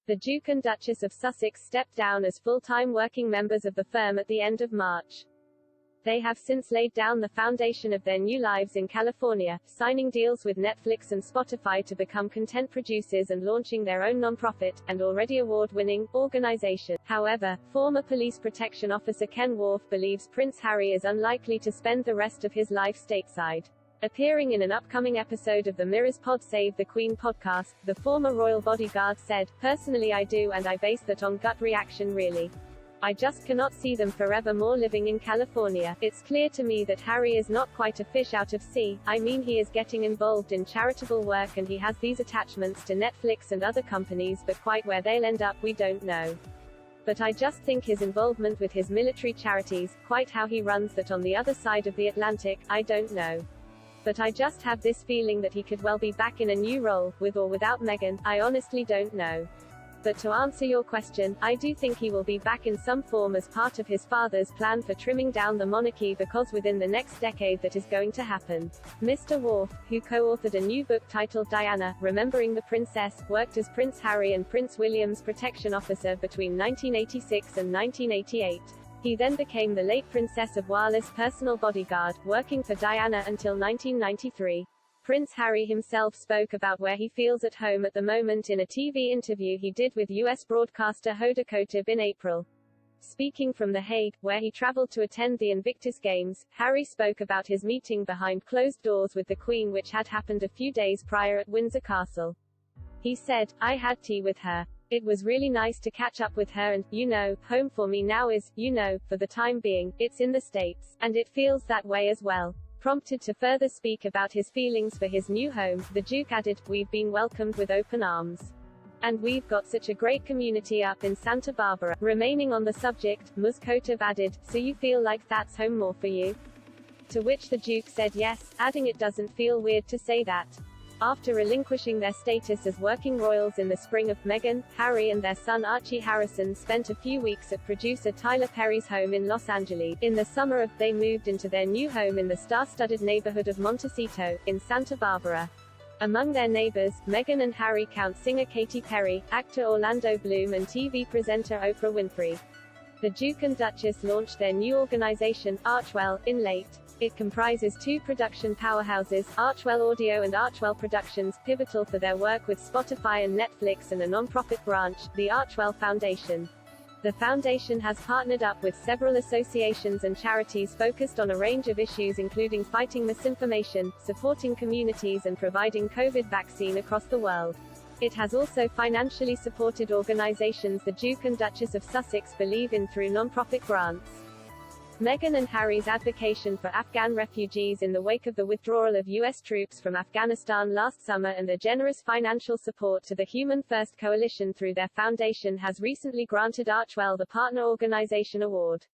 The Duke and Duchess of Sussex stepped down as full-time working members of the firm at the end of March. They have since laid down the foundation of their new lives in California, signing deals with Netflix and Spotify to become content producers and launching their own non-profit, and already award-winning, organization. However, former police protection officer Ken Worf believes Prince Harry is unlikely to spend the rest of his life stateside. Appearing in an upcoming episode of the Mirror's Pod Save the Queen podcast, the former royal bodyguard said, "Personally I do, and I base that on gut reaction really. I just cannot see them forever more living in California. It's clear to me that Harry is not quite a fish out of sea. I mean, he is getting involved in charitable work and he has these attachments to Netflix and other companies, but quite where they'll end up we don't know. But I just think his involvement with his military charities, quite how he runs that on the other side of the Atlantic, I don't know. But I just have this feeling that he could well be back in a new role, with or without Meghan, I honestly don't know. But to answer your question, I do think he will be back in some form as part of his father's plan for trimming down the monarchy, because within the next decade that is going to happen." Mr. Worf, who co-authored a new book titled Diana, Remembering the Princess, worked as Prince Harry and Prince William's protection officer between 1986 and 1988. He then became the late Princess of Wales's personal bodyguard, working for Diana until 1993. Prince Harry himself spoke about where he feels at home at the moment in a TV interview he did with U.S. broadcaster Hoda Kotb in April. Speaking from The Hague, where he traveled to attend the Invictus Games, Harry spoke about his meeting behind closed doors with the Queen, which had happened a few days prior at Windsor Castle. He said, "I had tea with her. It was really nice to catch up with her and, you know, home for me now is, you know, for the time being, it's in the States. And it feels that way as well." Prompted to further speak about his feelings for his new home, the Duke added, "We've been welcomed with open arms. And we've got such a great community up in Santa Barbara." Remaining on the subject, Ms. Kotb added, "So you feel like that's home more for you?" To which the Duke said yes, adding, "It doesn't feel weird to say that." After relinquishing their status as working royals in the spring of, Meghan, Harry and their son Archie Harrison spent a few weeks at producer Tyler Perry's home in Los Angeles. In the summer of, they moved into their new home in the star-studded neighborhood of Montecito, in Santa Barbara. Among their neighbors, Meghan and Harry count singer Katy Perry, actor Orlando Bloom and TV presenter Oprah Winfrey. The Duke and Duchess launched their new organization, Archwell, in late. It comprises two production powerhouses, Archwell Audio and Archwell Productions, pivotal for their work with Spotify and Netflix, and a non-profit branch, the Archwell Foundation. The foundation has partnered up with several associations and charities focused on a range of issues including fighting misinformation, supporting communities and providing COVID vaccine across the world. It has also financially supported organizations the Duke and Duchess of Sussex believe in through non-profit grants. Meghan and Harry's advocacy for Afghan refugees in the wake of the withdrawal of U.S. troops from Afghanistan last summer and their generous financial support to the Human First Coalition through their foundation has recently granted Archwell the Partner Organization Award.